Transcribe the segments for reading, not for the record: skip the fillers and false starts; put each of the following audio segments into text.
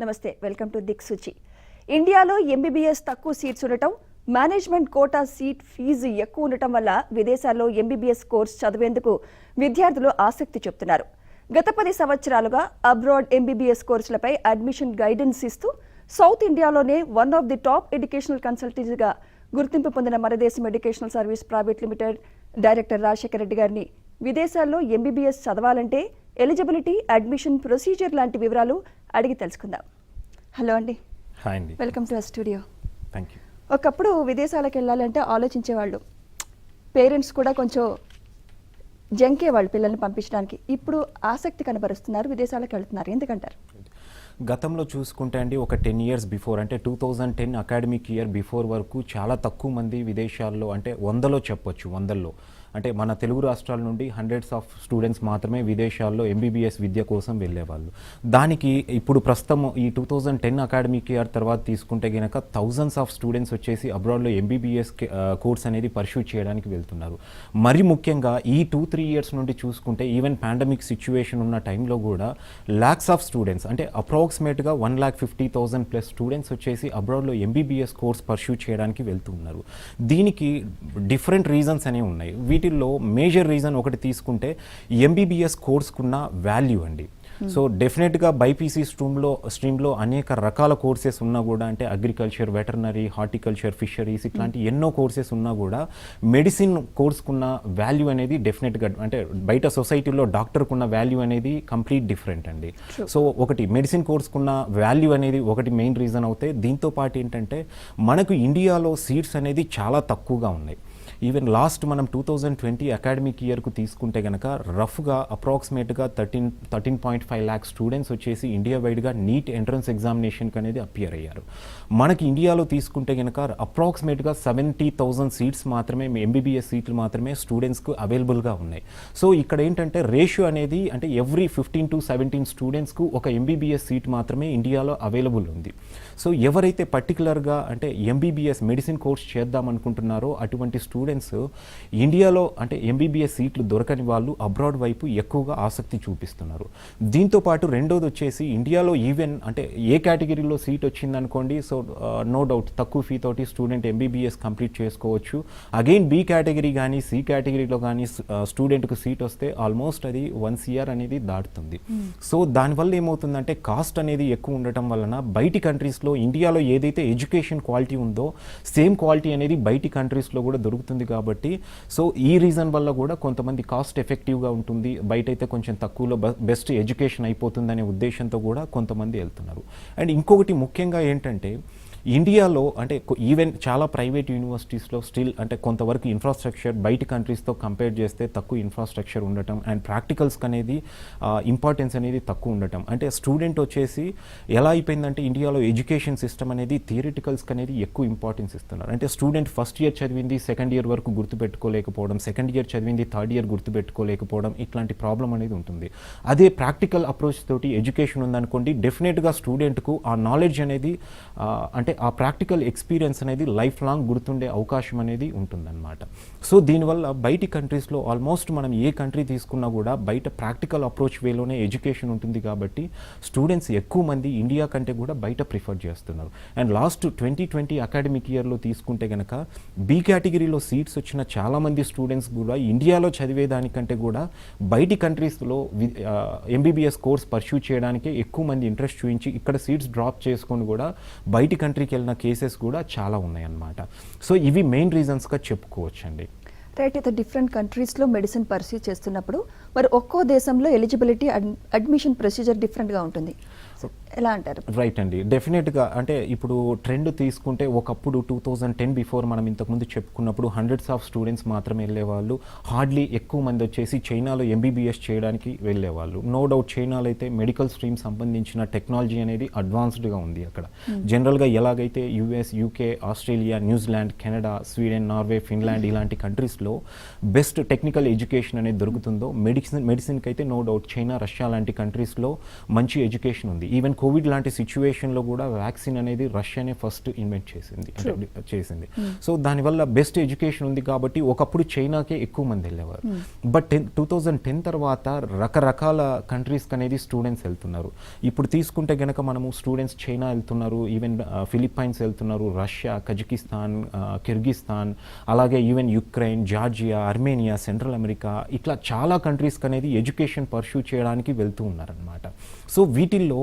నమస్తే, welcome to దిక్సూచి. ఇండియాలో ఎంబీబీఎస్ తక్కువ సీట్స్ ఉండటం, మేనేజ్మెంట్ కోటా సీట్ ఫీజు ఎక్కువ ఉండటం వల్ల విదేశాల్లో ఎంబీబీఎస్ కోర్స్ చదివేందుకు విద్యార్థులు ఆసక్తి చూపుతున్నారు. గత 10 సంవత్సరాలుగా అబ్రాడ్ ఎంబీబీఎస్ కోర్సులపై అడ్మిషన్ గైడెన్స్ ఇస్తూ సౌత్ ఇండియాలోనే one of the top educational కన్సల్టెన్సీగా గుర్తింపు పొందిన Manadesam educational service private limited director Rajasekhara Reddy గారిని విదేశాల్లో ఎంబీబీఎస్ చదవాలంటే ఎలిజిబిలిటీ, అడ్మిషన్ ప్రొసీజర్ లాంటి వివరాలు అడిగి తెలుసుకుందాం. హలో అండి. హాయ్ అండి. Welcome to our studio. Thank you. ఒకప్పుడు విదేశాలకు వెళ్ళాలంటే ఆలోచించేవాళ్ళు, పేరెంట్స్ కూడా కొంచెం జంకేవాళ్ళు పిల్లల్ని పంపించడానికి. ఇప్పుడు ఆసక్తి కనబరుస్తున్నారు, విదేశాలకు వెళ్తున్నారు. ఎందుకంటారు? గతంలో చూసుకుంటే అండి ఒక 10 years బిఫోర్, అంటే 2010 అకాడమిక్ ఇయర్ బిఫోర్ వరకు చాలా తక్కువ మంది విదేశాల్లో, అంటే 100లో చెప్పొచ్చు, 100లో అంటే మన తెలుగు రాష్ట్రాల నుండి హండ్రెడ్స్ ఆఫ్ స్టూడెంట్స్ మాత్రమే విదేశాల్లో ఎంబీబీఎస్ విద్య కోసం వెళ్ళేవాళ్ళు. దానికి ఇప్పుడు ప్రస్తుతం ఈ 2010 అకాడమిక్ ఇయర్ తర్వాత తీసుకుంటే కనుక థౌజండ్స్ ఆఫ్ స్టూడెంట్స్ వచ్చేసి అబ్రాడ్లో ఎంబీబీఎస్ కోర్స్ అనేది పర్సూ చేయడానికి వెళ్తున్నారు. మరి ముఖ్యంగా ఈ 2-3 years నుండి చూసుకుంటే ఈవెన్ పాండమిక్ సిచ్యువేషన్ ఉన్న టైంలో కూడా ల్యాక్స్ ఆఫ్ స్టూడెంట్స్, అంటే అప్రాక్సిమేట్గా 1,50,000 ప్లస్ స్టూడెంట్స్ వచ్చేసి అబ్రాడ్లో ఎంబీబీఎస్ కోర్స్ పర్సూ చేయడానికి వెళ్తున్నారు. దీనికి డిఫరెంట్ రీజన్స్ అనేవి ఉన్నాయి. వీటిల్లో మేజర్ రీజన్ ఒకటి తీసుకుంటే ఎంబీబీఎస్ కోర్స్కున్న వాల్యూ అండి. సో డెఫినెట్గా బైపీసీ స్ట్రీమ్లో అనేక రకాల కోర్సెస్ ఉన్నా కూడా, అంటే అగ్రికల్చర్, వెటర్నరీ, హార్టికల్చర్, ఫిషరీస్ ఇట్లాంటి ఎన్నో కోర్సెస్ ఉన్నా కూడా మెడిసిన్ కోర్స్కున్న వాల్యూ అనేది డెఫినెట్గా, అంటే బయట సొసైటీలో డాక్టర్కున్న వాల్యూ అనేది కంప్లీట్ డిఫరెంట్ అండి. సో ఒకటి మెడిసిన్ కోర్స్కున్న వాల్యూ అనేది ఒకటి మెయిన్ రీజన్ అవుతాయి. దీంతో పాటు ఏంటంటే మనకు ఇండియాలో సీట్స్ అనేది చాలా తక్కువగా ఉన్నాయి. ఈవెన్ లాస్ట్ మనం 2020 అకాడమిక్ ఇయర్కు తీసుకుంటే కనుక రఫ్గా అప్రాక్సిమేట్గా 13.5 lakh స్టూడెంట్స్ వచ్చేసి ఇండియా వైడ్గా నీట్ ఎంట్రన్స్ ఎగ్జామినేషన్కి అనేది అపియర్ అయ్యారు. మనకి ఇండియాలో తీసుకుంటే కనుక అప్రాక్సిమేట్గా 70,000 సీట్స్ మాత్రమే, ఎంబీబీఎస్ సీట్లు మాత్రమే స్టూడెంట్స్కు అవైలబుల్గా ఉన్నాయి. సో ఇక్కడ ఏంటంటే రేషియో అనేది, అంటే ఎవ్రీ 15 to 17 స్టూడెంట్స్కు ఒక ఎంబీబీఎస్ సీట్ మాత్రమే ఇండియాలో అవైలబుల్ ఉంది. సో ఎవరైతే పర్టికులర్గా అంటే ఎంబీబీఎస్ మెడిసిన్ కోర్స్ చేద్దాం అనుకుంటున్నారో అటువంటి స్టూడెంట్స్ ఇండియాలో అంటే ఎంబీబీఎస్ సీట్లు దొరకని వాళ్ళు అబ్రాడ్ వైపు ఎక్కువగా ఆసక్తి చూపిస్తున్నారు. దీంతో పాటు రెండోది వచ్చేసి ఇండియాలో ఈవెన్ అంటే ఏ కేటగిరీలో సీట్ వచ్చిందనుకోండి, సో నో డౌట్ తక్కువ ఫీ తోటి స్టూడెంట్ ఎంబీబీఎస్ కంప్లీట్ చేసుకోవచ్చు. అగైన్ బి కేటగిరీ కానీ సి కేటగిరీలో కానీ స్టూడెంట్కు సీట్ వస్తే ఆల్మోస్ట్ అది 1 year అనేది దాటుతుంది. సో దానివల్ల ఏమవుతుందంటే కాస్ట్ అనేది ఎక్కువ ఉండటం వలన బయటి కంట్రీస్లో ఇండియాలో ఏదైతే ఎడ్యుకేషన్ క్వాలిటీ ఉందో సేమ్ క్వాలిటీ అనేది బయటి కంట్రీస్లో కూడా దొరుకుతుంది కాబట్టి, సో ఈ రీజన్ వల్ల కూడా కొంతమంది కాస్ట్ ఎఫెక్టివ్గా ఉంటుంది, బయట అయితే కొంచెం తక్కువలో బెస్ట్ ఎడ్యుకేషన్ అయిపోతుందనే ఉద్దేశంతో కూడా కొంతమంది వెళ్తున్నారు. అండ్ ఇంకొకటి ముఖ్యంగా ఏంటంటే ఇండియాలో అంటే ఈవెన్ చాలా ప్రైవేట్ యూనివర్సిటీస్లో స్టిల్ అంటే కొంతవరకు ఇన్ఫ్రాస్ట్రక్చర్ బయట కంట్రీస్తో కంపేర్ చేస్తే తక్కువ ఇన్ఫ్రాస్ట్రక్చర్ ఉండటం అండ్ ప్రాక్టికల్స్కి అనేది ఇంపార్టెన్స్ అనేది తక్కువ ఉండటం. అంటే స్టూడెంట్ వచ్చేసి ఎలా అయిపోయిందంటే ఇండియాలో ఎడ్యుకేషన్ సిస్టమ్ అనేది థియరిటికల్స్కి అనేది ఎక్కువ ఇంపార్టెన్స్ ఇస్తున్నారు. అంటే స్టూడెంట్ ఫస్ట్ ఇయర్ చదివింది సెకండ్ ఇయర్ వరకు గుర్తుపెట్టుకోలేకపోవడం, సెకండ్ ఇయర్ చదివింది థర్డ్ ఇయర్ గుర్తుపెట్టుకోలేకపోవడం, ఇట్లాంటి ప్రాబ్లం అనేది ఉంటుంది. అదే ప్రాక్టికల్ అప్రోచ్ తోటి ఎడ్యుకేషన్ ఉందనుకోండి, డెఫినెట్గా స్టూడెంట్కు ఆ నాలెడ్జ్ అనేది అంటే ఆ ప్రాక్టికల్ ఎక్స్పీరియన్స్ అనేది లైఫ్ లాంగ్ గుర్తుండే అవకాశం అనేది ఉంటుందన్నమాట. సో దీనివల్ల బయటి కంట్రీస్లో ఆల్మోస్ట్ మనం ఏ కంట్రీ తీసుకున్నా కూడా బయట ప్రాక్టికల్ అప్రోచ్ వేలోనే ఎడ్యుకేషన్ ఉంటుంది కాబట్టి స్టూడెంట్స్ ఎక్కువ మంది ఇండియా కంటే కూడా బయట ప్రిఫర్ చేస్తున్నారు. అండ్ లాస్ట్ 2020 అకాడమిక్ ఇయర్లో తీసుకుంటే కనుక బి కేటగిరీలో సీట్స్ వచ్చిన చాలామంది స్టూడెంట్స్ కూడా ఇండియాలో చదివేదానికంటే కూడా బయటి కంట్రీస్లో ఎంబీబీఎస్ కోర్స్ పర్సూ చేయడానికి ఎక్కువ మంది ఇంట్రెస్ట్ చూపించి ఇక్కడ సీట్స్ డ్రాప్ చేసుకొని కూడా బయటి కంట్రీకి వెళ్ళిన కేసెస్ కూడా చాలా ఉన్నాయన్నమాట. సో ఇవి మెయిన్ రీజన్స్గా చెప్పుకోవచ్చండి. రైట్. అయితే డిఫరెంట్ కంట్రీస్లో మెడిసిన్ పర్సూ చేస్తున్నప్పుడు మరి ఒక్కో దేశంలో ఎలిజిబిలిటీ, అడ్మిషన్ ప్రొసీజర్ డిఫరెంట్గా ఉంటుంది. ఎలా అంటారు? రైట్ అండి. డెఫినెట్గా అంటే ఇప్పుడు ట్రెండ్ తీసుకుంటే ఒకప్పుడు 2010 బిఫోర్ మనం ఇంతకుముందు చెప్పుకున్నప్పుడు హండ్రెడ్స్ ఆఫ్ స్టూడెంట్స్ మాత్రమే వెళ్ళేవాళ్ళు. హార్డ్లీ ఎక్కువ మంది వచ్చేసి చైనాలో ఎంబీబీఎస్ చేయడానికి వెళ్ళేవాళ్ళు. నో డౌట్ చైనాలో అయితే మెడికల్ స్ట్రీమ్ సంబంధించిన టెక్నాలజీ అనేది అడ్వాన్స్డ్గా ఉంది. అక్కడ జనరల్గా ఎలాగైతే US, UK, Australia, New Zealand, Canada, Sweden, Norway, Finland ఇలాంటి కంట్రీస్లో బెస్ట్ టెక్నికల్ ఎడ్యుకేషన్ అనేది దొరుకుతుందో మెడిసిన్కి అయితే నో డౌట్ చైనా, రష్యా లాంటి కంట్రీస్లో మంచి ఎడ్యుకేషన్ ఉంది. ఈవెన్ కోవిడ్ లాంటి సిచ్యువేషన్లో కూడా వ్యాక్సిన్ అనేది రష్యానే ఫస్ట్ ఇన్వెంట్ చేసింది, అంటే చేసింది. సో దానివల్ల బెస్ట్ ఎడ్యుకేషన్ ఉంది కాబట్టి ఒకప్పుడు చైనాకే ఎక్కువ మంది వెళ్ళేవారు. బట్ 2010 తర్వాత రకరకాల కంట్రీస్కి అనేది స్టూడెంట్స్ వెళ్తున్నారు. ఇప్పుడు తీసుకుంటే గనక మనము స్టూడెంట్స్ చైనా వెళ్తున్నారు, ఈవెన్ ఫిలిప్పైన్స్ వెళ్తున్నారు, రష్యా, కజకిస్తాన్, కిర్గిస్తాన్, అలాగే even Ukraine, Georgia, Armenia, central America, ఇట్లా చాలా కంట్రీస్కి అనేది ఎడ్యుకేషన్ పర్స్యూ చేయడానికి వెళ్తూ ఉన్నారనమాట. సో వీటిల్లో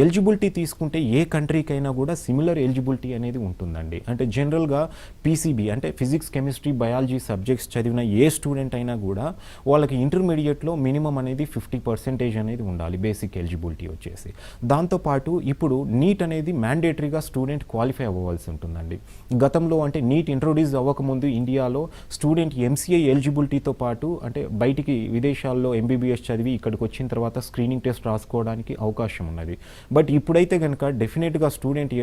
ఎలిజిబిలిటీ తీసుకుంటే ఏ కంట్రీకైనా కూడా సిమిలర్ ఎలిజిబిలిటీ అనేది ఉంటుందండి. అంటే జనరల్గా పీసీబీ అంటే ఫిజిక్స్, కెమిస్ట్రీ, బయాలజీ సబ్జెక్ట్స్ చదివిన ఏ స్టూడెంట్ అయినా కూడా వాళ్ళకి ఇంటర్మీడియట్లో మినిమం అనేది 50% అనేది ఉండాలి బేసిక్ ఎలిజిబిలిటీ వచ్చేసి. దాంతోపాటు ఇప్పుడు నీట్ అనేది మ్యాండేటరీగా స్టూడెంట్ క్వాలిఫై అవ్వవలసి ఉంటుందండి. గతంలో అంటే నీట్ ఇంట్రొడ్యూస్ అవ్వకముందు ఇండియాలో స్టూడెంట్ ఎంసీఏ ఎలిజిబిలిటీతో పాటు అంటే బయటికి విదేశాల్లో ఎంబీబీఎస్ చదివి ఇక్కడికి వచ్చిన తర్వాత స్క్రీనింగ్ టెస్ట్ రాసుకోవడానికి అవకాశం ఉన్నది. బట్ ఇప్పుడైతే కనుక డెఫినెట్గా స్టూడెంట్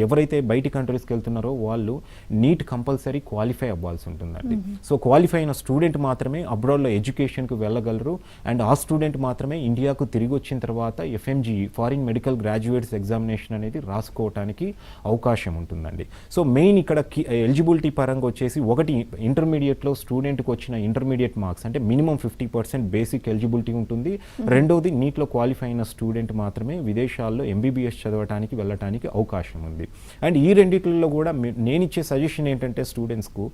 ఎవరైతే బయటి కంట్రీస్కి వెళ్తున్నారో వాళ్ళు నీట్ కంపల్సరీ క్వాలిఫై అవ్వాల్సి ఉంటుందండి. సో క్వాలిఫై అయిన స్టూడెంట్ మాత్రమే అబ్రాడ్లో ఎడ్యుకేషన్కి వెళ్ళగలరు. అండ్ ఆ స్టూడెంట్ మాత్రమే ఇండియాకు తిరిగి వచ్చిన తర్వాత FMG foreign medical graduates examination అనేది రాసుకోవడానికి అవకాశం ఉంటుందండి. సో మెయిన్ ఇక్కడ ఎలిజిబిలిటీ పరంగా వచ్చేసి ఒకటి ఇంటర్మీడియట్లో స్టూడెంట్కి వచ్చిన ఇంటర్మీడియట్ మార్క్స్ అంటే మినిమం 50% బేసిక్ ఎలిజిబిలిటీ ఉంటుంది. రెండోది నీట్లో క్వాలిఫై అయిన స్టూడెంట్ మాత్రమే విదేశాల్లో ఎంబీబీఎస్ చదవడానికి వెళ్ళటానికి అవకాశం ఉంది. అండ్ ఈ రెండిట్లలో కూడా నేను ఇచ్చే సజెషన్ ఏంటంటే స్టూడెంట్స్కు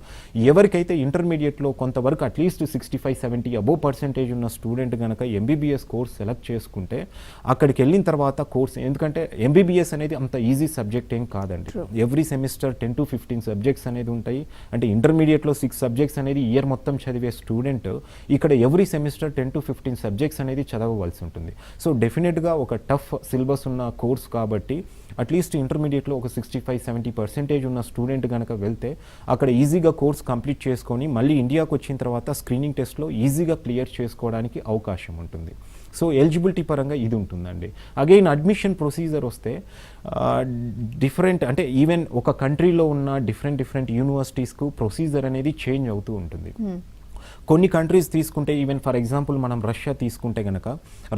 ఎవరికైతే ఇంటర్మీడియట్లో కొంతవరకు అట్లీస్ట్ 65-70 అబోవ్ పర్సెంటేజ్ ఉన్న స్టూడెంట్ కనుక ఎంబీబీఎస్ కోర్స్ సెలెక్ట్ చేసుకుంటే అక్కడికి వెళ్ళిన తర్వాత కోర్స్, ఎందుకంటే ఎంబీబీఎస్ అనేది అంత ఈజీ సబ్జెక్ట్ ఏం కాదండి. ఎవ్రీ సెమిస్టర్ 10 to 15 సబ్జెక్ట్స్ అనేది ఉంటాయి. అంటే ఇంటర్మీడియట్లో 6 సబ్జెక్ట్స్ అనేది ఇయర్ మొత్తం చదివే స్టూడెంట్ ఇక్కడ ఎవ్రీ సెమిస్టర్ 10 to 15 సబ్జెక్ట్స్ అనేది చదవవలసి ఉంటుంది. సో డెఫినెట్గా ఒక టఫ్ సిలబస్ ఉన్న కోర్స్ కాబట్టి అట్లీస్ట్ ఇంటర్మీడియట్లో ఒక 65-70% ఉన్న స్టూడెంట్ కనుక వెళ్తే అక్కడ ఈజీగా కోర్స్ కంప్లీట్ చేసుకొని మళ్ళీ ఇండియాకు వచ్చిన తర్వాత స్క్రీనింగ్ టెస్ట్లో ఈజీగా క్లియర్ చేసుకోవడానికి అవకాశం ఉంటుంది. సో ఎలిజిబిలిటీ పరంగా ఇది ఉంటుందండి. అగైన్ అడ్మిషన్ ప్రొసీజర్ వస్తే డిఫరెంట్ అంటే ఈవెన్ ఒక కంట్రీలో ఉన్న డిఫరెంట్ యూనివర్సిటీస్కు ప్రొసీజర్ అనేది చేంజ్ అవుతూ ఉంటుంది. కొన్ని కంట్రీస్ తీసుకుంటే ఈవెన్ ఫర్ ఎగ్జాంపుల్ మనం రష్యా తీసుకుంటే కనుక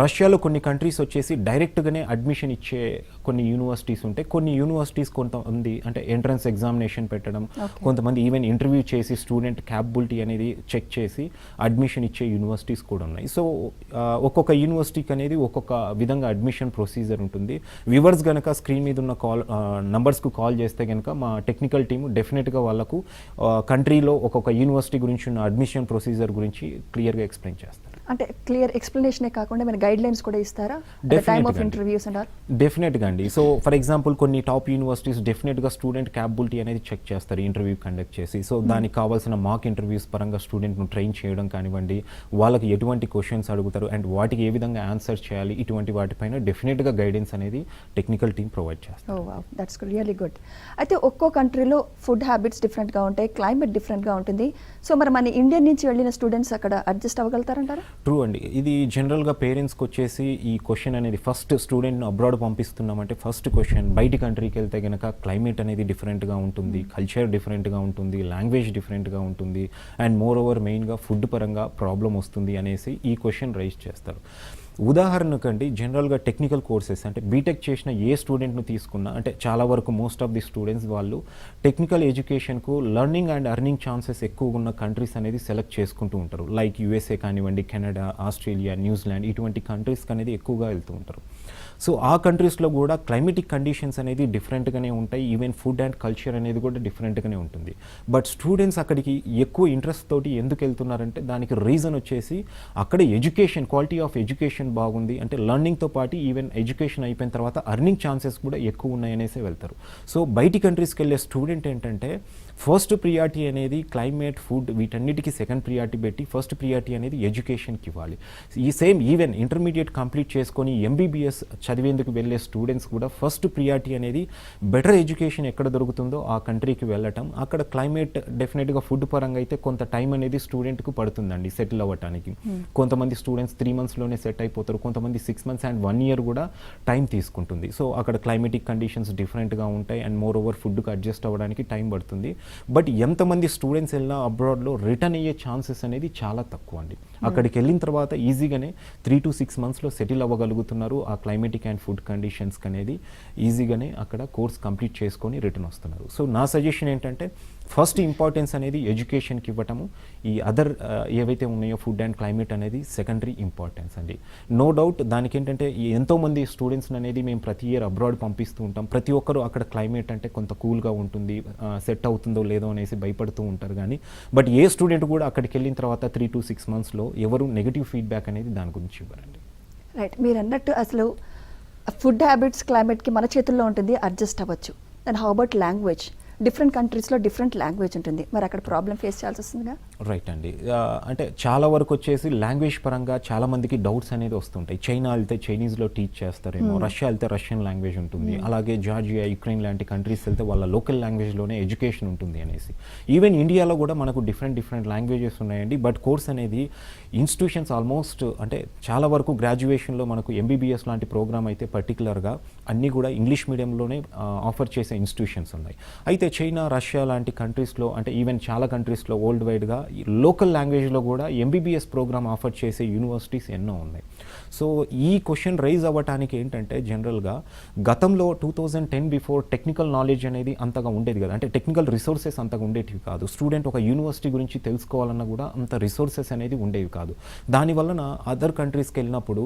రష్యాలో కొన్ని కంట్రీస్ వచ్చేసి డైరెక్ట్గానే అడ్మిషన్ ఇచ్చే కొన్ని యూనివర్సిటీస్ ఉంటాయి. కొన్ని యూనివర్సిటీస్ కొంతమంది అంటే ఎంట్రన్స్ ఎగ్జామినేషన్ పెట్టడం, కొంతమంది ఈవెన్ ఇంటర్వ్యూ చేసి స్టూడెంట్ క్యాపబిలిటీ అనేది చెక్ చేసి అడ్మిషన్ ఇచ్చే యూనివర్సిటీస్ కూడా ఉన్నాయి. సో ఒక్కొక్క యూనివర్సిటీకి అనేది ఒక్కొక్క విధంగా అడ్మిషన్ ప్రొసీజర్ ఉంటుంది. వ్యూవర్స్ కనుక స్క్రీన్ మీద ఉన్న నంబర్స్కు కాల్ చేస్తే కనుక మా టెక్నికల్ టీము డెఫినెట్గా వాళ్ళకు కంట్రీలో ఒక్కొక్క యూనివర్సిటీ గురించి ఉన్న అడ్మిషన్ ప్రొసీజర్ గురించి క్లియర్గా ఎక్స్ప్లెయిన్ చేస్తారు. అంటే క్లియర్ ఎక్స్ప్లెనేషనే కాకుండా మన గైడ్ లైన్స్ కూడా ఇస్తారా time of interviews and all? డెఫినెట్గా అండి. సో ఫర్ ఎగ్జాంపుల్ కొన్ని టాప్ యూనివర్సిటీస్ డెఫినెట్గా స్టూడెంట్ క్యాపబిలిటీ అనేది చెక్ చేస్తారు ఇంటర్వ్యూ కండక్ట్ చేసి. సో దానికి కావాల్సిన మాక్ ఇంటర్వ్యూస్ పరంగా స్టూడెంట్ను ట్రైన్ చేయడం కానివ్వండి, వాళ్ళకి ఎటువంటి క్వశ్చన్స్ అడుగుతారు అండ్ వాటికి ఏ విధంగా ఆన్సర్ చేయాలి, ఇటువంటి వాటిపైన డెఫినెట్గా గైడెన్స్ అనేది టెక్నికల్ టీమ్ ప్రొవైడ్ చేస్తారు. That's really good. అయితే ఒక్కో కంట్రీలో ఫుడ్ హ్యాబిట్స్ డిఫరెంట్గా ఉంటాయి, క్లైమేట్ డిఫరెంట్గా ఉంటుంది. సో మరి మన ఇండియన్ నుంచి వెళ్ళిన స్టూడెంట్స్ అక్కడ అడ్జస్ట్ అవ్వగలుగుతారంటారా? ట్రూ అండి. ఇది జనరల్గా పేరెంట్స్కి వచ్చేసి ఈ క్వశ్చన్ అనేది ఫస్ట్ స్టూడెంట్ను అబ్రాడ్ పంపిస్తున్నామంటే ఫస్ట్ క్వశ్చన్ బయటి కంట్రీకి వెళ్తే కనుక క్లైమేట్ అనేది డిఫరెంట్గా ఉంటుంది, కల్చర్ డిఫరెంట్గా ఉంటుంది, లాంగ్వేజ్ డిఫరెంట్గా ఉంటుంది అండ్ మోర్ ఓవర్ మెయిన్గా ఫుడ్ పరంగా ప్రాబ్లం వస్తుంది అనేసి ఈ క్వశ్చన్ రైజ్ చేస్తారు. ఉదాహరణకండి జనరల్గా టెక్నికల్ కోర్సెస్ అంటే బీటెక్ చేసిన ఏ స్టూడెంట్ను తీసుకున్నా అంటే చాలా వరకు మోస్ట్ ఆఫ్ ది స్టూడెంట్స్ వాళ్ళు టెక్నికల్ ఎడ్యుకేషన్కు లెర్నింగ్ అండ్ ఎర్నింగ్ ఛాన్సెస్ ఎక్కువ ఉన్న కంట్రీస్ అనేది సెలెక్ట్ చేసుకుంటూ ఉంటారు. లైక్ యూఎస్ఏ కానివ్వండి, కెనడా, ఆస్ట్రేలియా, న్యూజిలాండ్ ఇటువంటి కంట్రీస్కి అనేది ఎక్కువగా వెళ్తూ ఉంటారు. సో ఆ కంట్రీస్లో కూడా క్లైమేటిక్ కండిషన్స్ అనేది డిఫరెంట్గానే ఉంటాయి, ఈవెన్ ఫుడ్ అండ్ కల్చర్ అనేది కూడా డిఫరెంట్గానే ఉంటుంది. బట్ స్టూడెంట్స్ అక్కడికి ఎక్కువ ఇంట్రెస్ట్ తోటి ఎందుకు వెళ్తున్నారంటే దానికి రీజన్ వచ్చేసి అక్కడ ఎడ్యుకేషన్, క్వాలిటీ ఆఫ్ ఎడ్యుకేషన్ బాగుంది అంటే లెర్నింగ్తో పాటు ఈవెన్ ఎడ్యుకేషన్ అయిపోయిన తర్వాత ఎర్నింగ్ ఛాన్సెస్ కూడా ఎక్కువ ఉన్నాయనేసి వెళ్తారు. సో బయటి కంట్రీస్కి వెళ్ళే స్టూడెంట్ ఏంటంటే ఫస్ట్ ప్రియారిటీ అనేది క్లైమేట్, ఫుడ్ వీటన్నిటికీ సెకండ్ ప్రియారిటీ పెట్టి ఫస్ట్ ప్రియారిటీ అనేది ఎడ్యుకేషన్కి ఇవ్వాలి. ఈ సేమ్ ఈవెన్ ఇంటర్మీడియట్ కంప్లీట్ చేసుకొని ఎంబీబీఎస్ చదివేందుకు వెళ్ళే స్టూడెంట్స్ కూడా ఫస్ట్ ప్రియారిటీ అనేది బెటర్ ఎడ్యుకేషన్ ఎక్కడ దొరుకుతుందో ఆ కంట్రీకి వెళ్ళటం. అక్కడ క్లైమేట్ డెఫినెట్గా ఫుడ్ పరంగా అయితే కొంత టైం అనేది స్టూడెంట్కు పడుతుందండి సెటిల్ అవ్వటానికి. కొంతమంది స్టూడెంట్స్ 3 monthsలోనే సెట్ అయిపోతారు, కొంతమంది 6 months అండ్ 1 year కూడా టైం తీసుకుంటుంది. సో అక్కడ క్లైమేటిక్ కండిషన్స్ డిఫరెంట్గా ఉంటాయి అండ్ మోర్ ఓవర్ ఫుడ్కి అడ్జస్ట్ అవ్వడానికి టైం పడుతుంది. బట్ ఎంతమంది స్టూడెంట్స్ వెళ్ళినా అబ్రాడ్లో రిటర్న్ అయ్యే ఛాన్సెస్ అనేది చాలా తక్కువ అండి. అక్కడికి వెళ్ళిన తర్వాత ఈజీగానే 3 to 6 monthsలో సెటిల్ అవ్వగలుగుతున్నారు. ఆ క్లైమేటిక్ అండ్ ఫుడ్ కండిషన్స్కి అనేది ఈజీగానే అక్కడ కోర్స్ కంప్లీట్ చేసుకొని రిటర్న్ వస్తున్నారు. సో నా సజెషన్ ఏంటంటే ఫస్ట్ ఇంపార్టెన్స్ అనేది ఎడ్యుకేషన్కి ఇవ్వటము, ఈ అదర్ ఏవైతే ఉన్నాయో ఫుడ్ అండ్ క్లైమేట్ అనేది సెకండరీ ఇంపార్టెన్స్ అండి. నో డౌట్ దానికి ఏంటంటే ఎంతోమంది స్టూడెంట్స్ అనేది మేము ప్రతి ఇయర్ అబ్రాడ్ పంపిస్తూ ఉంటాం. ప్రతి ఒక్కరు అక్కడ క్లైమేట్ అంటే కొంత కూల్గా ఉంటుంది, సెట్ అవుతుందో లేదో అనేసి భయపడుతూ ఉంటారు. కానీ బట్ ఏ స్టూడెంట్ కూడా అక్కడికి వెళ్ళిన తర్వాత 3 to 6 monthsలో ఎవరు నెగిటివ్ ఫీడ్బ్యాక్ అనేది దాని గురించి ఇవ్వరండి. రైట్, మీరు అన్నట్టు అసలు ఫుడ్ హ్యాబిట్స్ క్లైమేట్కి మన చేతుల్లో ఉంటుంది, అడ్జస్ట్ అవ్వచ్చు. And how about language? Different కంట్రీస్లో డిఫరెంట్ లాంగ్వేజ్ ఉంటుంది, మరి అక్కడ ప్రాబ్లం ఫేస్ చేయాల్సి వస్తుందిగా? రైట్ అండి. అంటే చాలా వరకు వచ్చేసి లాంగ్వేజ్ పరంగా చాలా మందికి డౌట్స్ అనేది వస్తుంటాయి. చైనా వెళ్తే చైనీస్లో టీచ్ చేస్తారేమో, రష్యా వెళ్తే రష్యన్ లాంగ్వేజ్ ఉంటుంది, అలాగే జార్జియా, యుక్రెయిన్ లాంటి కంట్రీస్ వెళ్తే వాళ్ళ లోకల్ లాంగ్వేజ్లోనే ఎడ్యుకేషన్ ఉంటుంది అనేసి. ఈవెన్ ఇండియాలో కూడా మనకు డిఫరెంట్ లాంగ్వేజెస్ ఉన్నాయండి. బట్ కోర్స్ అనేది ఇన్స్టిట్యూషన్స్ ఆల్మోస్ట్ అంటే చాలా వరకు గ్రాడ్యుయేషన్లో మనకు ఎంబీబీఎస్ లాంటి ప్రోగ్రామ్ అయితే పర్టికులర్గా అన్నీ కూడా ఇంగ్లీష్ మీడియంలోనే ఆఫర్ చేసే ఇన్స్టిట్యూషన్స్ ఉన్నాయి. అయితే చైనా, రష్యా లాంటి కంట్రీస్లో అంటే ఈవెన్ చాలా కంట్రీస్లో వరల్డ్ వైడ్గా లోకల్ లాంగ్వేజ్లో కూడా ఎంబీబీఎస్ ప్రోగ్రామ్ ఆఫర్ చేసే యూనివర్సిటీస్ ఎన్నో ఉన్నాయి. సో ఈ క్వశ్చన్ రైజ్ అవ్వటానికి ఏంటంటే జనరల్గా గతంలో 2010 బిఫోర్ టెక్నికల్ నాలెడ్జ్ అనేది అంతగా ఉండేది కదా, అంటే టెక్నికల్ రిసోర్సెస్ అంతగా ఉండేటివి కాదు. స్టూడెంట్ ఒక యూనివర్సిటీ గురించి తెలుసుకోవాలన్నా కూడా అంత రిసోర్సెస్ అనేది ఉండేవి కాదు. దానివలన అదర్ కంట్రీస్కి వెళ్ళినప్పుడు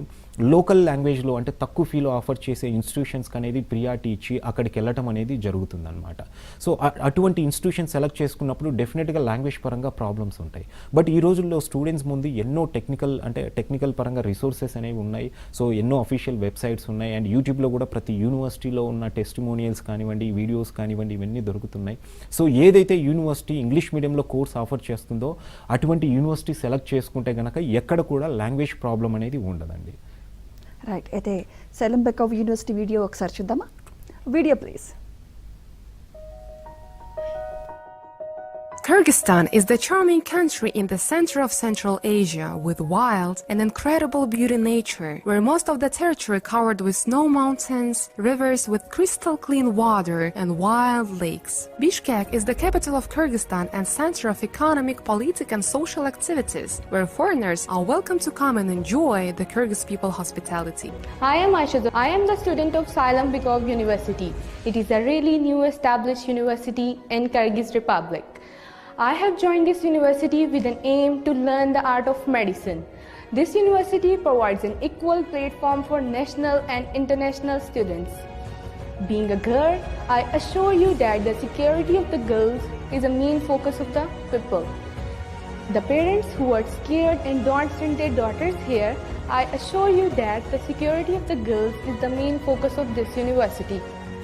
లోకల్ లాంగ్వేజ్లో అంటే తక్కువ ఫీలో ఆఫర్ చేసే ఇన్స్టిట్యూషన్స్కి అనేది ప్రియారిటీ ఇచ్చి అక్కడికి వెళ్ళటం అనేది జరుగుతుందన్నమాట. సో అటువంటి ఇన్స్టిట్యూషన్ సెలెక్ట్ చేసుకున్నప్పుడు డెఫినెట్గా లాంగ్వేజ్ పరంగా ప్రాబ్లమ్స్ ఉంటాయి. బట్ ఈ రోజుల్లో స్టూడెంట్స్ ముందు ఎన్నో టెక్నికల్ పరంగా రిసోర్సెస్ అనేవి ఉన్నాయి. సో ఎన్నో అఫీషియల్ వెబ్సైట్స్ ఉన్నాయి. అండ్ యూట్యూబ్లో కూడా ప్రతి యూనివర్సిటీలో ఉన్న టెస్టిమోనియల్స్ కానివ్వండి, వీడియోస్ కానివ్వండి, ఇవన్నీ దొరుకుతున్నాయి. సో ఏదైతే యూనివర్సిటీ ఇంగ్లీష్ మీడియంలో కోర్స్ ఆఫర్ చేస్తుందో అటువంటి యూనివర్సిటీ సెలెక్ట్ చేసుకుంటే కనుక ఎక్కడ కూడా లాంగ్వేజ్ ప్రాబ్లం అనేది ఉండదండి. రైట్, అయితే సెలమ్ బెకోవ్ యూనివర్సిటీ వీడియో ఒకసారి చూద్దామా? Video please. Kyrgyzstan is the charming country in the center of Central Asia with wild and incredible beauty nature, where most of the territory covered with snow mountains, rivers with crystal clean water and wild lakes. Bishkek is the capital of Kyrgyzstan and center of economic, political and social activities, where foreigners are welcome to come and enjoy the Kyrgyz people hospitality. I am Aisha. I am the student of Salem Bikov University. It is a really new established university in Kyrgyz Republic. I have joined this university with an aim to learn the art of medicine. This university provides an equal platform for national and international students. Being a girl, I assure you that the security of the girls is a main focus of the people. The parents who are scared and don't send their daughters here, I assure you that the security of the girls is the main focus of this university.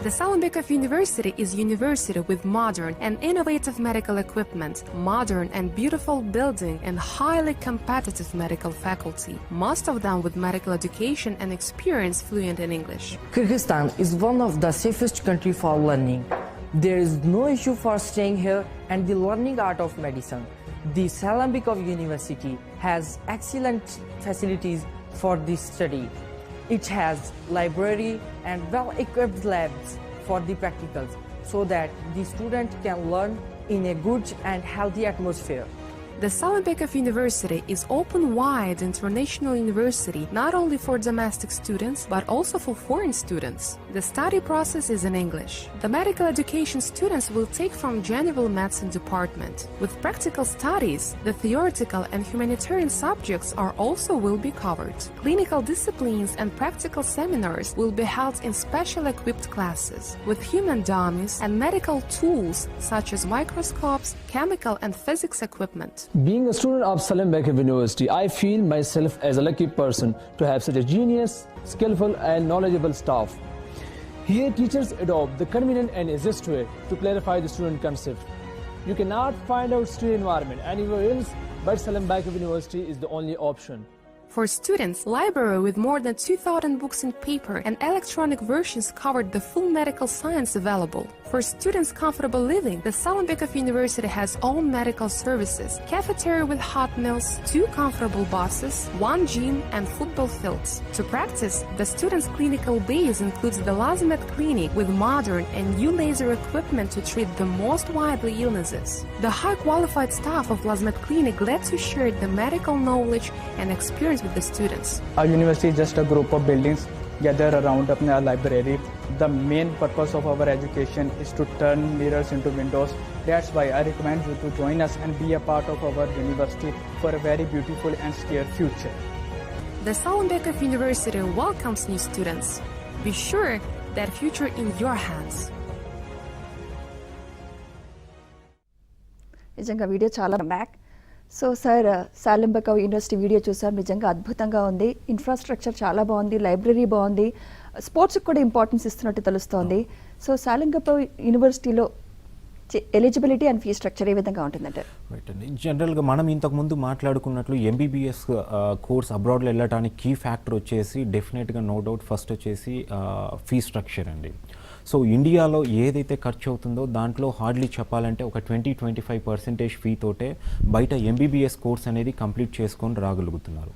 The Salenbekov University is a university with modern and innovative medical equipment, modern and beautiful building, and highly competitive medical faculty, most of them with medical education and experience fluent in English. Kyrgyzstan is one of the safest country for learning. There is no issue for staying here and the learning art of medicine. The Salenbekov University has excellent facilities for this study. It has library and well-equipped labs for the practicals so that the student can learn in a good and healthy atmosphere. The Salenbekov University is open wide international university not only for domestic students but also for foreign students. The study process is in English. The medical education students will take from general medicine department. With practical studies, the theoretical and humanitarian subjects are also will be covered. Clinical disciplines and practical seminars will be held in special equipped classes with human dummies and medical tools such as microscopes, chemical and physics equipment. Being a student of Salenbekov University, I feel myself as a lucky person to have such a genius, skillful and knowledgeable staff. Here teachers adopt the convenient and easiest way to clarify the student concept. You cannot find out student environment anywhere else, but Salenbekov University is the only option. For students, library with more than 2,000 books in paper and electronic versions covered the full medical science available. For students' comfortable living, the Salenbekov University has own medical services, cafeteria with hot meals, 2 comfortable buses, 1 gym and football fields. To practice, the students' clinical base includes the LazMed clinic with modern and new laser equipment to treat the most widely illnesses. The high qualified staff of LazMed clinic glad to share the medical knowledge and experience with the students. Our university is just a group of buildings gathered around a library. The main purpose of our education is to turn mirrors into windows. That's why I recommend you to join us and be a part of our university for a very beautiful and scared future. The Salenbekov University welcomes new students. Be sure that future in your hands. నిజంగా video చాలా మ్యాక్. So sir, Salymbekov university video చూసాం, నిజంగా అద్భుతంగా ఉంది. Infrastructure చాలా బాగుంది, library బాగుంది, స్పోర్ట్స్కి కూడా ఇంపార్టెన్స్ ఇస్తున్నట్టు తెలుస్తోంది. సో సాలెంబెకవ్ యూనివర్సిటీలో ఎలిజిబిలిటీ అండ్ ఫీ స్ట్రక్చర్ ఏ విధంగా ఉంటుందంటారు? రైట్ అండి. జనరల్గా మనం ఇంతకుముందు మాట్లాడుకున్నట్లు ఎంబీబీఎస్ కోర్స్ అబ్రాడ్లో వెళ్ళడానికి కీ ఫ్యాక్టర్ వచ్చేసి డెఫినెట్గా నో డౌట్ ఫస్ట్ వచ్చేసి ఫీ స్ట్రక్చర్ అండి. సో ఇండియాలో ఏదైతే ఖర్చు అవుతుందో దాంట్లో హార్డ్లీ చెప్పాలంటే ఒక 20-25% ఫీతోటే బయట ఎంబీబీఎస్ కోర్స్ అనేది కంప్లీట్ చేసుకొని రాగలుగుతున్నారు.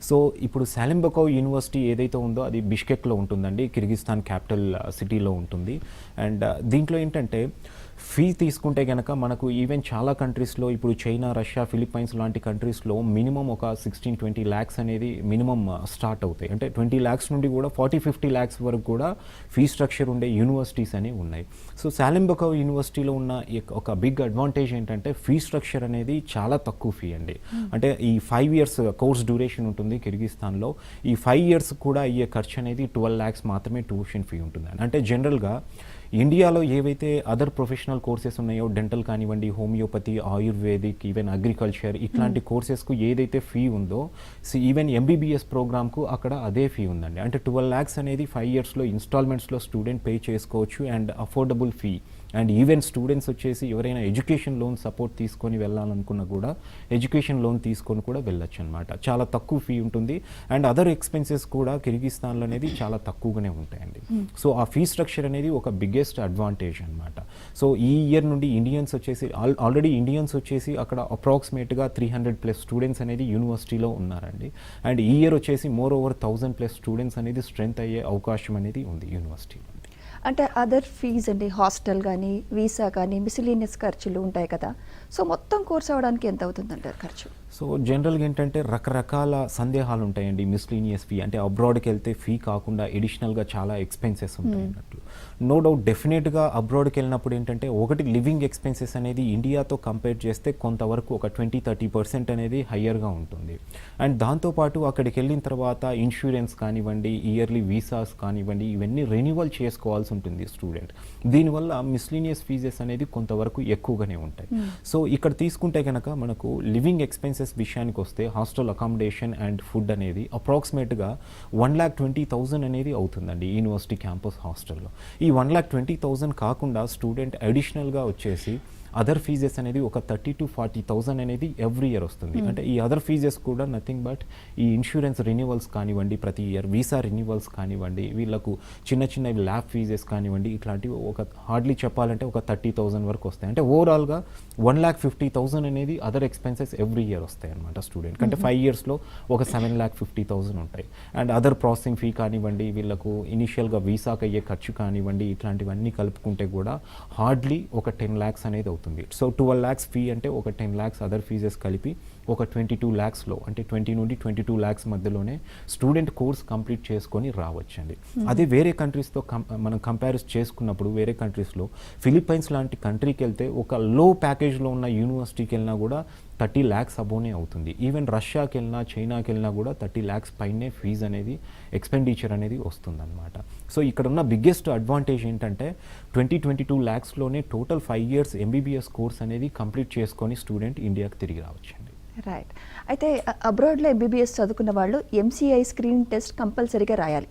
సో ఇప్పుడు సాలెంబెకవ్ యూనివర్సిటీ ఏదైతే ఉందో అది బిష్కెక్లో ఉంటుందండి, కిర్గిస్తాన్ క్యాపిటల్ సిటీలో ఉంటుంది. అండ్ దీంట్లో ఏంటంటే ఫీ తీసుకుంటే కనుక మనకు ఈవెన్ చాలా కంట్రీస్లో ఇప్పుడు చైనా, రష్యా, ఫిలిప్పైన్స్ లాంటి కంట్రీస్లో మినిమం ఒక 16-20 lakhs అనేది మినిమం స్టార్ట్ అవుతాయి. అంటే 20 lakhs నుండి కూడా 40-50 lakhs వరకు కూడా ఫీ స్ట్రక్చర్ ఉండే యూనివర్సిటీస్ అనేవి ఉన్నాయి. సో సాలెంబెకవ్ యూనివర్సిటీలో ఉన్న ఒక బిగ్ అడ్వాంటేజ్ ఏంటంటే ఫీ స్ట్రక్చర్ అనేది చాలా తక్కువ ఫీ అండి. అంటే ఈ 5 years కోర్స్ డ్యూరేషన్ ఉంటుంది కిర్గిస్తాన్లో. ఈ 5 years కూడా అయ్యే ఖర్చు అనేది 12 lakhs మాత్రమే ట్యూషన్ ఫీ ఉంటుంది. అంటే జనరల్గా ఇండియాలో ఏవైతే అదర్ ప్రొఫెషనల్ కోర్సెస్ ఉన్నాయో, డెంటల్ కానివ్వండి, హోమియోపతి, ఆయుర్వేదిక్, ఈవెన్ అగ్రికల్చర్ ఇట్లాంటి కోర్సెస్కు ఏదైతే ఫీ ఉందో ఈవెన్ ఎంబీబీఎస్ ప్రోగ్రామ్కు అక్కడ అదే ఫీ ఉందండి. అంటే 12 lakhs అనేది 5 yearsలో ఇన్స్టాల్మెంట్స్లో స్టూడెంట్ పే చేసుకోవచ్చు and affordable fee. And even students వచ్చేసి ఎవరైనా ఎడ్యుకేషన్ లోన్ సపోర్ట్ తీసుకొని వెళ్ళాలనుకున్నా కూడా ఎడ్యుకేషన్ లోన్ తీసుకొని కూడా వెళ్ళొచ్చు అనమాట. చాలా తక్కువ ఫీ ఉంటుంది. అండ్ అదర్ ఎక్స్పెన్సెస్ కూడా కిర్గిస్తాన్లో అనేది చాలా తక్కువగానే ఉంటాయండి. సో ఆ ఫీ స్ట్రక్చర్ అనేది ఒక బిగ్గెస్ట్ అడ్వాంటేజ్ అనమాట. సో ఈ ఇయర్ నుండి ఇండియన్స్ వచ్చేసి ఆల్రెడీ ఇండియన్స్ వచ్చేసి అక్కడ అప్రాక్సిమేట్గా 300+ స్టూడెంట్స్ అనేది యూనివర్సిటీలో ఉన్నారండి. అండ్ ఈ ఇయర్ వచ్చేసి మోర్ ఓవర్ 1000+ స్టూడెంట్స్ అనేది స్ట్రెంత్ అయ్యే అవకాశం అనేది ఉంది యూనివర్సిటీలో. అంటే అదర్ ఫీజ్ అండి, హాస్టల్ కానీ, వీసా కానీ, మిసిలీనియస్ ఖర్చులు ఉంటాయి కదా. సో మొత్తం కోర్స్ అవ్వడానికి ఎంత అవుతుందంటారు ఖర్చు? సో జనరల్గా ఏంటంటే రకరకాల సందేహాలు ఉంటాయండి. మిస్లీనియస్ ఫీ అంటే అబ్రాడ్కి వెళ్తే ఫీ కాకుండా ఎడిషనల్గా చాలా ఎక్స్పెన్సెస్ ఉంటాయి అన్నట్లు. నో డౌట్ డెఫినెట్గా అబ్రాడ్కి వెళ్ళినప్పుడు ఏంటంటే ఒకటి లివింగ్ ఎక్స్పెన్సెస్ అనేది ఇండియాతో కంపేర్ చేస్తే కొంతవరకు ఒక 20-30% అనేది హయ్యర్గా ఉంటుంది. అండ్ దాంతోపాటు అక్కడికి వెళ్ళిన తర్వాత ఇన్సూరెన్స్ కానివ్వండి, ఇయర్లీ వీసాస్ కానివ్వండి, ఇవన్నీ రెన్యువల్ చేసుకోవాల్సి ఉంటుంది స్టూడెంట్. దీనివల్ల మిస్లీనియస్ ఫీజెస్ అనేది కొంతవరకు ఎక్కువగానే ఉంటాయి. సో ఇక్కడ తీసుకుంటే కనుక మనకు లివింగ్ ఎక్స్పెన్సెస్ విషయానికి వస్తే హాస్టల్ అకామిడేషన్ అండ్ ఫుడ్ అనేది అప్రాక్సిమేట్గా 1,20,000 అనేది అవుతుందండి యూనివర్సిటీ క్యాంపస్ హాస్టల్లో. ఈ 1,20,000 కాకుండా స్టూడెంట్ అడిషనల్గా వచ్చేసి అదర్ ఫీజెస్ అనేది ఒక 30,000-40,000 అనేది ఎవ్రీ ఇయర్ వస్తుంది. అంటే ఈ అదర్ ఫీజెస్ కూడా నథింగ్ బట్ ఈ ఇన్సూరెన్స్ రెన్యువల్స్ కానివ్వండి, ప్రతి ఇయర్ వీసా రెన్యువల్స్ కానివ్వండి, వీళ్ళకు చిన్న చిన్న ల్యాబ్ ఫీజెస్ కానివ్వండి, ఇట్లాంటివి ఒక హార్డ్లీ చెప్పాలంటే ఒక 30,000 వరకు వస్తాయి. అంటే ఓవరాల్గా 1,50,000 అనేది అదర్ ఎక్స్పెన్సెస్ ఎవ్రీ ఇయర్ వస్తాయి అనమాట స్టూడెంట్. అంటే 5 yearsలో ఒక 7,50,000 ఉంటాయి. అండ్ అదర్ ప్రాసెసింగ్ ఫీ కానివ్వండి, వీళ్ళకు ఇనిషియల్గా వీసాకి అయ్యే ఖర్చు కానివ్వండి, ఇట్లాంటివన్నీ కలుపుకుంటే కూడా హార్డ్లీ ఒక 10 lakhs అనేది అవుతుంది. సో 12 lakhs ఫీ అంటే ఒక 10 lakhs అదర్ ఫీజెస్ కలిపి ఒక 22 lakhsలో అంటే 20 నుండి 22 lakhs మధ్యలోనే స్టూడెంట్ కోర్స్ కంప్లీట్ చేసుకొని రావచ్చండి. అదే వేరే కంట్రీస్తో మనం కంపేర్ చేసుకున్నప్పుడు వేరే కంట్రీస్లో ఫిలిప్పైన్స్ లాంటి కంట్రీకి వెళ్తే ఒక లో ప్యాకేజ్లో ఉన్న యూనివర్సిటీకి వెళ్ళినా కూడా 30 lakhs అబోనే అవుతుంది. ఈవెన్ రష్యాకి వెళ్ళినా, చైనాకి వెళ్ళినా కూడా 30 lakhs పైనే ఫీజు అనేది ఎక్స్పెండిచర్ అనేది వస్తుందన్నమాట. సో ఇక్కడ ఉన్న బిగ్గెస్ట్ అడ్వాంటేజ్ ఏంటంటే 22 lakhsలోనే టోటల్ 5 years ఎంబీబీఎస్ కోర్స్ అనేది కంప్లీట్ చేసుకొని స్టూడెంట్ ఇండియాకి తిరిగి రావచ్చండి. రైట్. అయితే అబ్రాడ్లో ఎంబీబీఎస్ చదువుకున్న వాళ్ళు ఎంసీఐ స్క్రీన్ టెస్ట్ కంపల్సరీగా రాయాలి.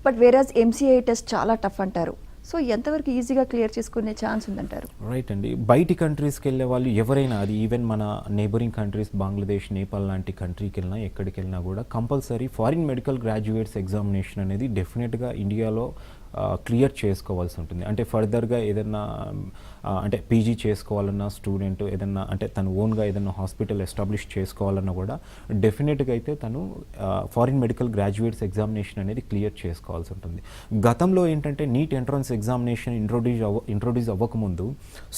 బట్ వేరాజ్ ఎంసీఐ టెస్ట్ చాలా టఫ్ అంటారు. సో ఎంతవరకు ఈజీగా క్లియర్ చేసుకునే ఛాన్స్ ఉందంటారు? రైట్ అండి. బయటి కంట్రీస్కి వెళ్ళే వాళ్ళు ఎవరైనా, అది ఈవెన్ మన నేబరింగ్ కంట్రీస్ బంగ్లాదేశ్, నేపాల్ లాంటి కంట్రీకి వెళ్ళినా ఎక్కడికి వెళ్ళినా కూడా compulsory foreign medical graduates examination అనేది డెఫినెట్గా ఇండియాలో క్లియర్ చేసుకోవాల్సి ఉంటుంది. అంటే ఫర్దర్గా ఏదైనా అంటే పీజీ చేసుకోవాలన్నా స్టూడెంట్ ఏదన్నా అంటే తను ఓన్గా ఏదైనా హాస్పిటల్ ఎస్టాబ్లిష్ చేసుకోవాలన్నా కూడా డెఫినెట్గా అయితే తను ఫారిన్ మెడికల్ గ్రాడ్యుయేట్స్ ఎగ్జామినేషన్ అనేది క్లియర్ చేసుకోవాల్సి ఉంటుంది. గతంలో ఏంటంటే నీట్ ఎంట్రన్స్ ఎగ్జామినేషన్ ఇంట్రొడ్యూస్ అవ్వకముందు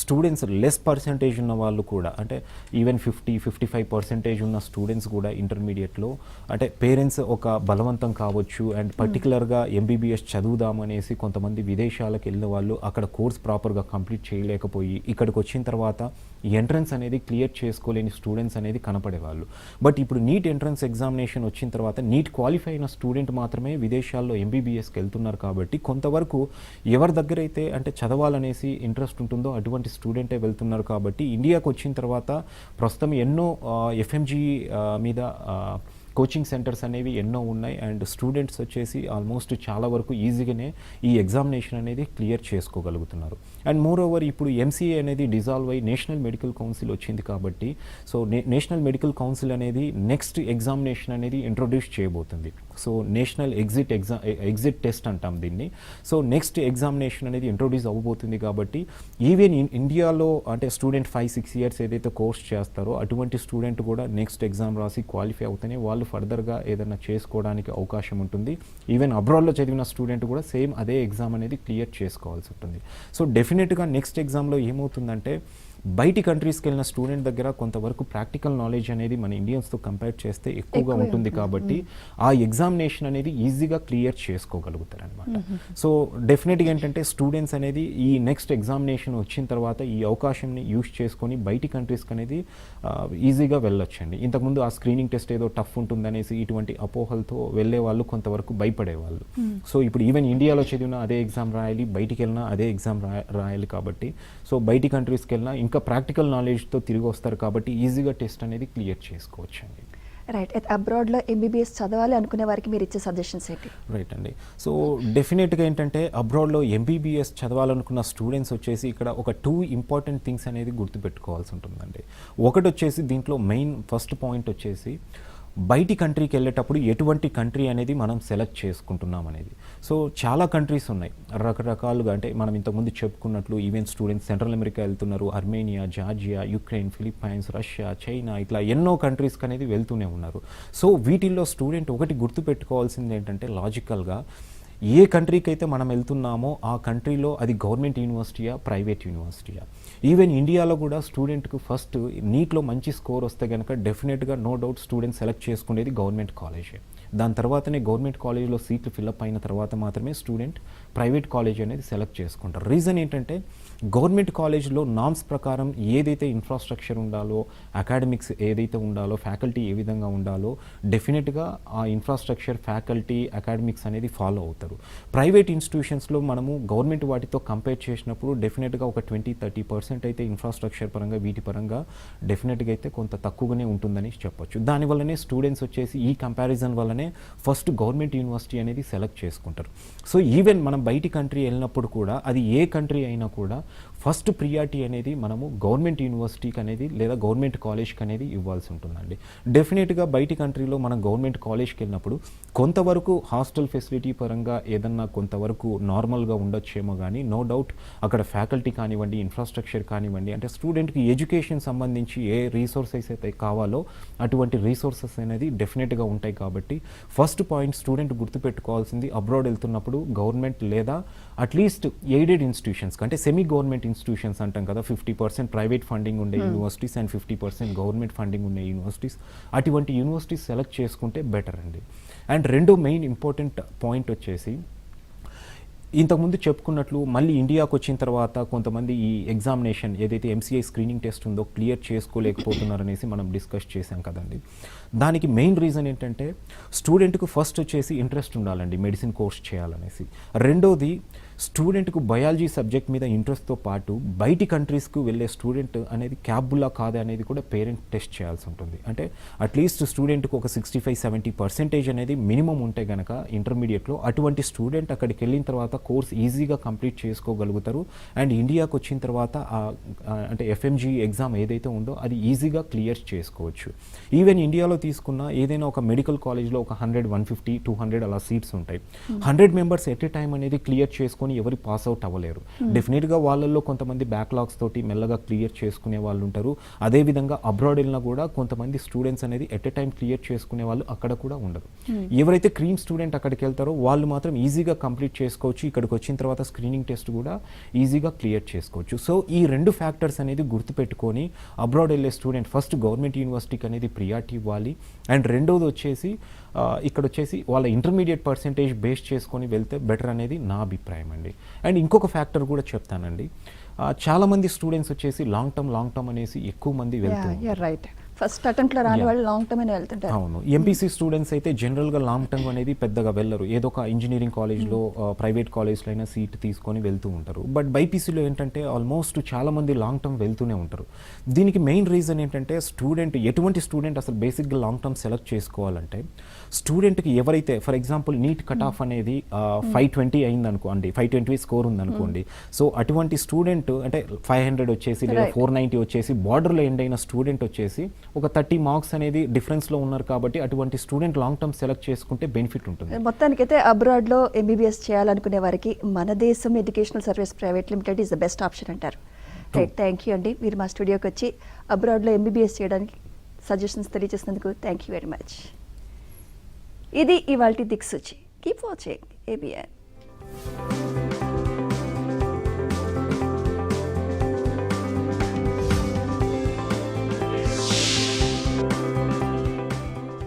స్టూడెంట్స్ లెస్ పర్సెంటేజ్ ఉన్న వాళ్ళు కూడా, అంటే ఈవెన్ 50-55% ఉన్న స్టూడెంట్స్ కూడా ఇంటర్మీడియట్లో అంటే పేరెంట్స్ ఒక బలవంతం కావచ్చు అండ్ పర్టికులర్గా ఎంబీబీఎస్ చదువుదామనేసి కొంతమంది విదేశాలకు వెళ్ళిన వాళ్ళు అక్కడ కోర్స్ ప్రాపర్గా కంప్లీట్ చేయలేకపోయి ఇక్కడికి వచ్చిన తర్వాత ఎంట్రన్స్ అనేది క్లియర్ చేసుకోలేని స్టూడెంట్స్ అనేది కనపడేవాళ్ళు. బట్ ఇప్పుడు నీట్ ఎంట్రన్స్ ఎగ్జామినేషన్ వచ్చిన తర్వాత నీట్ క్వాలిఫై అయిన స్టూడెంట్ మాత్రమే విదేశాల్లో ఎంబీబీఎస్కి వెళ్తున్నారు. కాబట్టి కొంతవరకు ఎవరి దగ్గర అయితే అంటే చదవాలనేసి ఇంట్రెస్ట్ ఉంటుందో అటువంటి స్టూడెంటే వెళ్తున్నారు. కాబట్టి ఇండియాకు వచ్చిన తర్వాత ప్రస్తుతం ఎన్నో ఎఫ్ఎంజీ మీద కోచింగ్ సెంటర్స్ అనేవి ఎన్నో ఉన్నాయి అండ్ స్టూడెంట్స్ వచ్చేసి ఆల్మోస్ట్ చాలా వరకు ఈజీగానే ఈ ఎగ్జామినేషన్ అనేది క్లియర్ చేసుకోగలుగుతున్నారు. అండ్ మోర్ ఓవర్ ఇప్పుడు ఎంసీఏ అనేది డిజాల్వ్ అయ్యి నేషనల్ మెడికల్ కౌన్సిల్ వచ్చింది కాబట్టి సో నేషనల్ మెడికల్ కౌన్సిల్ అనేది నెక్స్ట్ ఎగ్జామినేషన్ అనేది ఇంట్రొడ్యూస్ చేయబోతుంది. సో నేషనల్ ఎగ్జిట్ టెస్ట్ అంటాం దీన్ని. సో నెక్స్ట్ ఎగ్జామినేషన్ అనేది ఇంట్రొడ్యూస్ అవ్వబోతుంది కాబట్టి ఈవెన్ ఇండియాలో అంటే స్టూడెంట్ 5-6 ఇయర్స్ ఏదైతే కోర్స్ చేస్తారో అటువంటి స్టూడెంట్ కూడా నెక్స్ట్ ఎగ్జామ్ రాసి క్వాలిఫై అవుతేనే వాళ్ళు ఫర్దర్గా ఏదైనా చేసుకోవడానికి అవకాశం ఉంటుంది. ఈవెన్ అబ్రాడ్లో చదివిన స్టూడెంట్ కూడా సేమ్ అదే ఎగ్జామ్ అనేది క్లియర్ చేసుకోవాల్సి ఉంటుంది. సో డెఫినెట్గా నెక్స్ట్ ఎగ్జామ్లో ఏమవుతుందంటే బయటి కంట్రీస్కి వెళ్ళిన స్టూడెంట్ దగ్గర కొంతవరకు ప్రాక్టికల్ నాలెడ్జ్ అనేది మన ఇండియన్స్తో కంపేర్ చేస్తే ఎక్కువగా ఉంటుంది కాబట్టి ఆ ఎగ్జామినేషన్ అనేది ఈజీగా క్లియర్ చేసుకోగలుగుతారు అనమాట. సో డెఫినెట్గా ఏంటంటే స్టూడెంట్స్ అనేది ఈ నెక్స్ట్ ఎగ్జామినేషన్ వచ్చిన తర్వాత ఈ అవకాశంని యూస్ చేసుకొని బయటి కంట్రీస్కి అనేది ఈజీగా వెళ్ళొచ్చండి. ఇంతకుముందు ఆ స్క్రీనింగ్ టెస్ట్ ఏదో టఫ్ ఉంటుందనేసి ఇటువంటి అపోహలతో వెళ్ళే వాళ్ళు కొంతవరకు భయపడేవాళ్ళు. సో ఇప్పుడు ఈవెన్ ఇండియాలో చదివిన అదే ఎగ్జామ్ రాయాలి, బయటికి వెళ్ళినా అదే ఎగ్జామ్ రాయాలి కాబట్టి సో బయటి కంట్రీస్కి వెళ్ళినా ఇంకా ప్రాక్టికల్ నాలెడ్జ్తో తిరిగి వస్తారు కాబట్టి ఈజీగా టెస్ట్ అనేది క్లియర్ చేసుకోవచ్చు అండి. రైట్. అయితే అబ్రాడ్లో ఎంబీబీఎస్ చదవాలి అనుకునే వారికి మీరు ఇచ్చే సజెషన్స్ ఏంటి? రైట్ అండి. సో డెఫినెట్గా ఏంటంటే అబ్రాడ్లో ఎంబీబీఎస్ చదవాలనుకున్న స్టూడెంట్స్ వచ్చేసి ఇక్కడ ఒక 2 ఇంపార్టెంట్ థింగ్స్ అనేది గుర్తుపెట్టుకోవాల్సి ఉంటుందండి. ఒకటి వచ్చేసి దీంట్లో మెయిన్ ఫస్ట్ పాయింట్ వచ్చేసి బయటి కంట్రీకి వెళ్ళేటప్పుడు ఎటువంటి కంట్రీ అనేది మనం సెలెక్ట్ చేసుకుంటున్నాం అనేది. సో చాలా కంట్రీస్ ఉన్నాయి రకరకాలుగా, అంటే మనం ఇంతకుముందు చెప్పుకున్నట్లు ఈవెన్ స్టూడెంట్స్ సెంట్రల్ అమెరికా వెళ్తున్నారు, Armenia, Georgia, Ukraine, Philippines, Russia, China, ఇట్లా ఎన్నో కంట్రీస్కి అనేది వెళ్తూనే ఉన్నారు. సో వీటిల్లో స్టూడెంట్ ఒకటి గుర్తుపెట్టుకోవాల్సింది ఏంటంటే లాజికల్గా ఏ కంట్రీకి అయితే మనం వెళ్తున్నామో ఆ కంట్రీలో అది గవర్నమెంట్ యూనివర్సిటీయా, ప్రైవేట్ యూనివర్సిటీయా. ఈవెన్ ఇండియాలో కూడా స్టూడెంట్కి ఫస్ట్ నీట్లో మంచి స్కోర్ వస్తే కనుక డెఫినెట్గా నో డౌట్ స్టూడెంట్ సెలెక్ట్ చేసుకునేది గవర్నమెంట్ కాలేజే. దాని తర్వాతనే గవర్నమెంట్ కాలేజ్లో సీట్లు ఫిల్అప్ అయిన తర్వాత మాత్రమే స్టూడెంట్ ప్రైవేట్ కాలేజ్ అనేది సెలెక్ట్ చేసుకుంటారు. రీజన్ ఏంటంటే గవర్నమెంట్ కాలేజ్లో నామ్స్ ప్రకారం ఏదైతే ఇన్ఫ్రాస్ట్రక్చర్ ఉండాలో, అకాడమిక్స్ ఏదైతే ఉండాలో, ఫ్యాకల్టీ ఏ విధంగా ఉండాలో డెఫినెట్గా ఆ ఇన్ఫ్రాస్ట్రక్చర్, ఫ్యాకల్టీ, అకాడమిక్స్ అనేది ఫాలో అవుతారు. ప్రైవేట్ ఇన్స్టిట్యూషన్స్లో మనము గవర్నమెంట్ వాటితో కంపేర్ చేసినప్పుడు డెఫినెట్గా ఒక 20-30% అయితే ఇన్ఫ్రాస్ట్రక్చర్ పరంగా వీటి పరంగా డెఫినెట్గా అయితే కొంత తక్కువగానే ఉంటుందని చెప్పొచ్చు. దానివల్లనే స్టూడెంట్స్ వచ్చేసి ఈ కంపారిజన్ వల్లనే ఫస్ట్ గవర్నమెంట్ యూనివర్సిటీ అనేది సెలెక్ట్ చేసుకుంటారు. సో ఈవెన్ మనం బయటి కంట్రీ వెళ్ళినప్పుడు కూడా అది ఏ కంట్రీ అయినా కూడా ఫస్ట్ ప్రియారిటీ అనేది మనము గవర్నమెంట్ యూనివర్సిటీకి అనేది లేదా గవర్నమెంట్ కాలేజ్కి అనేది ఇవ్వాల్సి ఉంటుందండి. డెఫినెట్గా బయటి కంట్రీలో మనం గవర్నమెంట్ కాలేజ్కి వెళ్ళినప్పుడు కొంతవరకు హాస్టల్ ఫెసిలిటీ పరంగా ఏదన్నా కొంతవరకు నార్మల్గా ఉండొచ్చేమో కానీ నో డౌట్ అక్కడ ఫ్యాకల్టీ కానివ్వండి, ఇన్ఫ్రాస్ట్రక్చర్ కానివ్వండి, అంటే స్టూడెంట్కి ఎడ్యుకేషన్ సంబంధించి ఏ రీసోర్సెస్ అయితే కావాలో అటువంటి రీసోర్సెస్ అనేది డెఫినెట్గా ఉంటాయి. కాబట్టి ఫస్ట్ పాయింట్ స్టూడెంట్ గుర్తుపెట్టుకోవాల్సింది అబ్రాడ్ వెళ్తున్నప్పుడు గవర్నమెంట్ లేదా అట్లీస్ట్ ఎయిడెడ్ ఇన్స్టిట్యూషన్స్ అంటే సెమీ గవర్నమెంట్ ఇన్స్టిట్యూషన్స్ అంటాం కదా, 50% ప్రైవేట్ ఫండింగ్ ఉండే యూనివర్సిటీస్ అండ్ 50% గవర్నమెంట్ ఫండింగ్ ఉండే యూనివర్సిటీస్, అటువంటి యూనివర్సిటీస్ సెలెక్ట్ చేసుకుంటే బెటర్ అండి. అండ్ రెండో మెయిన్ ఇంపార్టెంట్ పాయింట్ వచ్చేసి ఇంతకుముందు చెప్పుకున్నట్లు మళ్ళీ ఇండియాకు వచ్చిన తర్వాత కొంతమంది ఈ ఎగ్జామినేషన్ ఏదైతే ఎంసీఐ స్క్రీనింగ్ టెస్ట్ ఉందో క్లియర్ చేసుకోలేకపోతున్నారనేసి మనం డిస్కస్ చేశాం కదండి. దానికి మెయిన్ రీజన్ ఏంటంటే స్టూడెంట్కు ఫస్ట్ వచ్చేసి ఇంట్రెస్ట్ ఉండాలండి మెడిసిన్ కోర్స్ చేయాలనేసి. రెండోది స్టూడెంట్కు బయాలజీ సబ్జెక్ట్ మీద ఇంట్రెస్ట్తో పాటు బయటి కంట్రీస్కు వెళ్ళే స్టూడెంట్ అనేది క్యాబులా కాదా అనేది కూడా పేరెంట్ టెస్ట్ చేయాల్సి ఉంటుంది. అంటే అట్లీస్ట్ స్టూడెంట్కు ఒక 65-70% అనేది మినిమం ఉంటే గనక ఇంటర్మీడియట్లో అటువంటి స్టూడెంట్ అక్కడికి వెళ్ళిన తర్వాత కోర్స్ ఈజీగా కంప్లీట్ చేసుకోగలుగుతారు. అండ్ ఇండియాకి వచ్చిన తర్వాత అంటే ఎఫ్ఎంజీ ఎగ్జామ్ ఏదైతే ఉందో అది ఈజీగా క్లియర్ చేసుకోవచ్చు. ఈవెన్ ఇండియాలో తీసుకున్న ఏదైనా ఒక మెడికల్ కాలేజ్లో ఒక 100, 150, 200 అలా సీట్స్ ఉంటాయి. 100 మెంబర్స్ ఎట్ ఏ టైం అనేది క్లియర్ చేసుకొని ఎవరు పాస్ అవుట్ అవ్వలేరు. డెఫినెట్గా వాళ్ళల్లో కొంతమంది బ్యాక్లాగ్స్ తోటి మెల్లగా క్లియర్ చేసుకునే వాళ్ళు ఉంటారు. అదేవిధంగా అబ్రాడ్ వెళ్ళినా కూడా కొంతమంది స్టూడెంట్స్ అనేది ఎట్ ఏ టైం క్లియర్ చేసుకునే వాళ్ళు అక్కడ కూడా ఉండరు. ఎవరైతే క్రీమ్ స్టూడెంట్ అక్కడికి వెళ్తారో వాళ్ళు మాత్రం ఈజీగా కంప్లీట్ చేసుకోవచ్చు. ఇక్కడికి వచ్చిన తర్వాత స్క్రీనింగ్ టెస్ట్ కూడా ఈజీగా క్లియర్ చేసుకోవచ్చు. సో ఈ 2 ఫ్యాక్టర్స్ అనేది గుర్తుపెట్టుకొని అబ్రాడ్ వెళ్ళే స్టూడెంట్ ఫస్ట్ గవర్నమెంట్ యూనివర్సిటీకి అనేది ప్రియారిటీ ఇవ్వాలి. అండ్ రెండోది వచ్చేసి ఇక్కడ వచ్చేసి వాళ్ళ ఇంటర్మీడియట్ పర్సెంటేజ్ బేస్ చేసుకొని వెళ్తే బెటర్ అనేది నా అభిప్రాయం అండి. అండ్ ఇంకొక ఫ్యాక్టర్ కూడా చెప్తానండి, చాలామంది స్టూడెంట్స్ వచ్చేసి లాంగ్ టర్మ్ అనేసి ఎక్కువ మంది వెళ్తారు. రైట్, ఫస్ట్ అటెంప్ట్లో రాని వాళ్ళు లాంగ్ టర్మ్ అని వెళ్తుంటారు. అవును, ఎంపీసీ స్టూడెంట్స్ అయితే జనరల్గా లాంగ్ టర్మ్ అనేది పెద్దగా వెళ్ళరు. ఏదో ఒక ఇంజనీరింగ్ కాలేజ్లో ప్రైవేట్ కాలేజ్లో అయినా సీట్ తీసుకొని వెళ్తూ ఉంటారు. బట్ బైపీసీలో ఏంటంటే ఆల్మోస్ట్ చాలామంది లాంగ్ టర్మ్ వెళ్తూనే ఉంటారు. దీనికి మెయిన్ రీజన్ ఏంటంటే ఎటువంటి స్టూడెంట్ అసలు బేసిక్గా లాంగ్ టర్మ్ సెలెక్ట్ చేసుకోవాలంటే స్టూడెంట్కి ఎవరైతే for example NEET cut off అనేది 520 అయింది అనుకోండి, 520 స్కోర్ ఉందనుకోండి. సో అటువంటి స్టూడెంట్ అంటే 500 వచ్చేసి లేదా 490 వచ్చేసి బార్డర్లో ఎండ్ అయిన స్టూడెంట్ వచ్చేసి ఒక 30 మార్క్స్ అనేది డిఫరెన్స్లో ఉన్నారు కాబట్టి అటువంటి స్టూడెంట్ లాంగ్ టర్మ్ సెలెక్ట్ చేసుకుంటే బెనిఫిట్ ఉంటుంది. మొత్తానికైతే అబ్రాడ్లో ఎంబీబీఎస్ చేయాలనుకునే వారికి Manadesam educational service private limited is the best option అంటారు. రైట్, థ్యాంక్ యూ అండి. మీరు మా స్టూడియోకి వచ్చి అబ్రాడ్లో ఎంబీబీఎస్ చేయడానికి సజెషన్స్ తెలియజేసినందుకు థ్యాంక్ యూ వెరీ మచ్. ఇది ఇవాల్టి దిక్సూచి. Keep watching ABN.